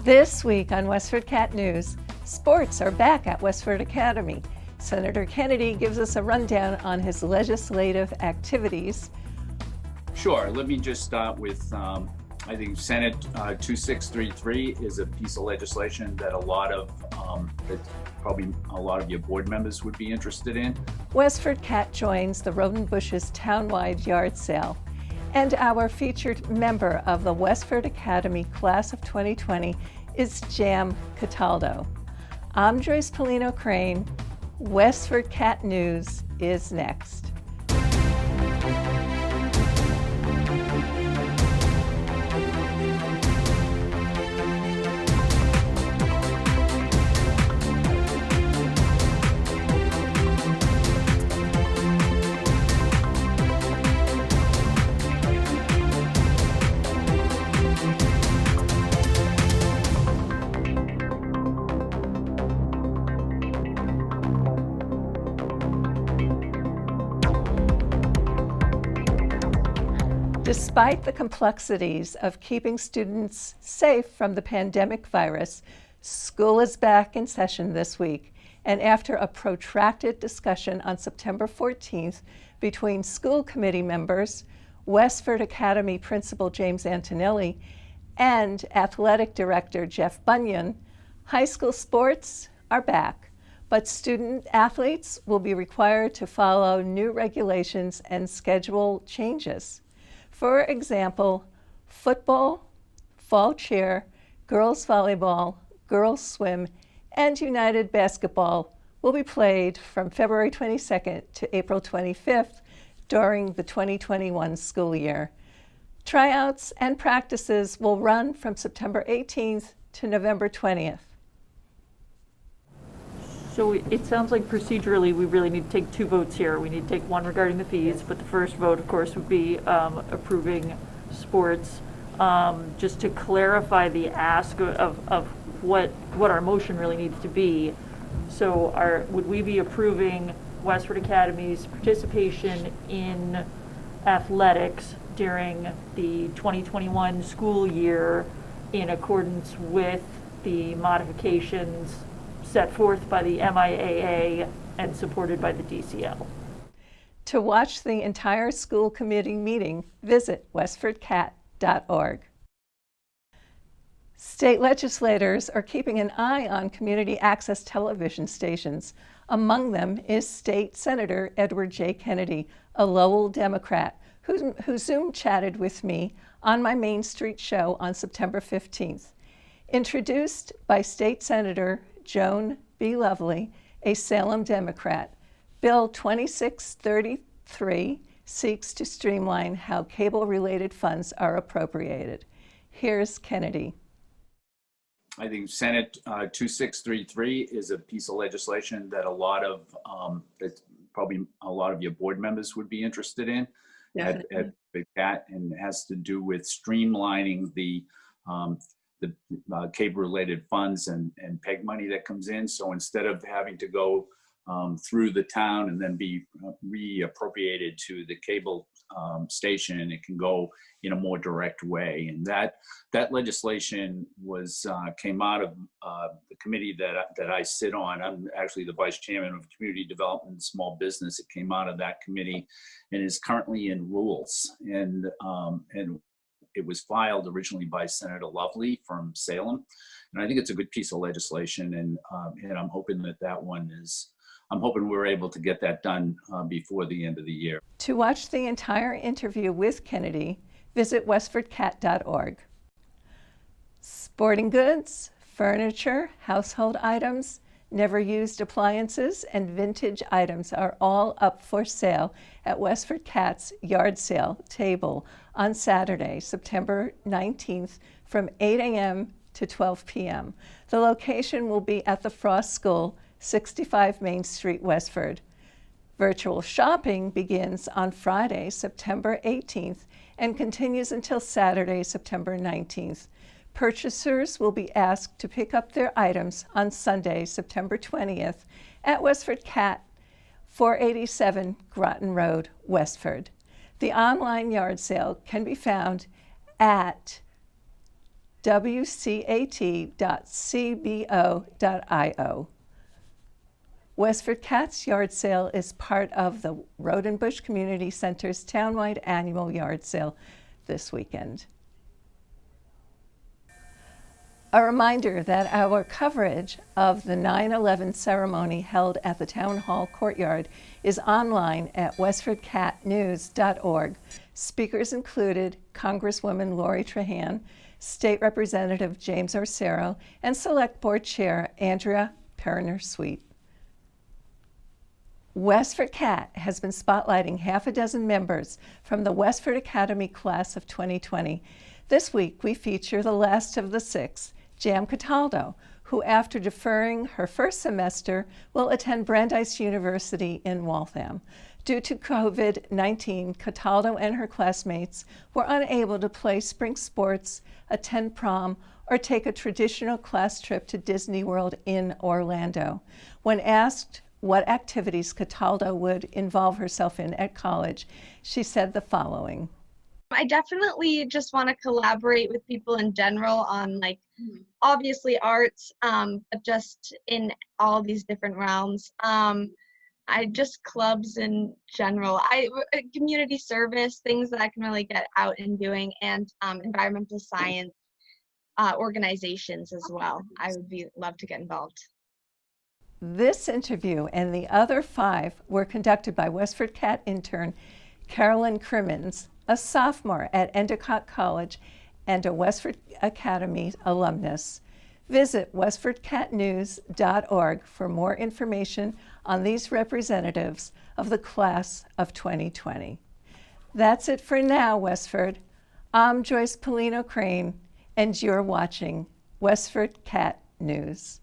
This week on Westford Cat News, sports are back at Westford Academy. Senator Kennedy gives us a rundown on his legislative activities. Sure. Let me just start with, I think Senate 2633 is a piece of legislation that probably a lot of your board members would be interested in. Westford Cat joins the Roudenbush Town-Wide Yard Sale. And our featured member of the Westford Academy Class of 2020 is Jam Cataldo. I'm Joyce Polino-Crane. Westford Cat News is next. Despite the complexities of keeping students safe from the pandemic virus, school is back in session this week. And after a protracted discussion on September 14th between school committee members, Westford Academy Principal James Antonelli, and Athletic Director Jeff Bunyan, high school sports are back. But student athletes will be required to follow new regulations and schedule changes. For example, football, fall cheer, girls volleyball, girls swim, and United basketball will be played from February 22nd to April 25th during the 2021 school year. Tryouts and practices will run from September 18th to November 20th. So it sounds like procedurally we really need to take two votes here. We need to take one regarding the fees, but the first vote, of course, would be approving sports. Just to clarify the ask of what our motion really needs to be. So would we be approving Westford Academy's participation in athletics during the 2021 school year in accordance with the modifications set forth by the MIAA and supported by the DCL? To watch the entire school committee meeting, visit WestfordCAT.org. State legislators are keeping an eye on community access television stations. Among them is State Senator Edward J. Kennedy, a Lowell Democrat, who Zoom chatted with me on my Main Street show on September 15th. Introduced by State Senator Joan B. Lovely, a Salem Democrat, Bill 2633 seeks to streamline how cable-related funds are appropriated. Here's Kennedy. I think Senate 2633 is a piece of legislation that probably a lot of your board members would be interested in at the CAT, and has to do with streamlining the cable-related funds and PEG money that comes in. So instead of having to go through the town and then be reappropriated to the cable station, it can go in a more direct way. And that legislation came out of the committee that I sit on. I'm actually the vice chairman of Community Development and Small Business. It came out of that committee and is currently in rules. And it was filed originally by Senator Lovely from Salem. And I think it's a good piece of legislation. And I'm hoping I'm hoping we're able to get that done before the end of the year. To watch the entire interview with Kennedy, visit WestfordCAT.org. Sporting goods, furniture, household items, never-used appliances, and vintage items are all up for sale at Westford Cat's yard sale table on Saturday, September 19th from 8 a.m. to 12 p.m. The location will be at the Frost School, 65 Main Street, Westford. Virtual shopping begins on Friday, September 18th and continues until Saturday, September 19th. Purchasers will be asked to pick up their items on Sunday, September 20th at Westford Cat, 487 Groton Road, Westford. The online yard sale can be found at wcat.cbo.io. Westford Cat's yard sale is part of the Roudenbush Community Center's town-wide annual yard sale this weekend. A reminder that our coverage of the 9/11 ceremony held at the Town Hall courtyard is online at WestfordCATnews.org. Speakers included Congresswoman Lori Trahan, State Representative James Orsero, and Select Board Chair Andrea Perriner-Sweet. Westford CAT has been spotlighting half a dozen members from the Westford Academy class of 2020. This week, we feature the last of the six, Jam Cataldo, who, after deferring her first semester, will attend Brandeis University in Waltham. Due to COVID-19, Cataldo and her classmates were unable to play spring sports, attend prom, or take a traditional class trip to Disney World in Orlando. When asked what activities Cataldo would involve herself in at college, she said the following. I definitely just want to collaborate with people in general on, like, obviously arts, but just in all these different realms. I just clubs in general. Community service, things that I can really get out and doing, and environmental science organizations as well. I would love to get involved. This interview and the other 5 were conducted by Westford CAT intern Carolyn Crimmins, a sophomore at Endicott College and a Westford Academy alumnus. Visit WestfordCATnews.org for more information on these representatives of the class of 2020. That's it for now, Westford. I'm Joyce Polino Crane, and you're watching Westford CAT News.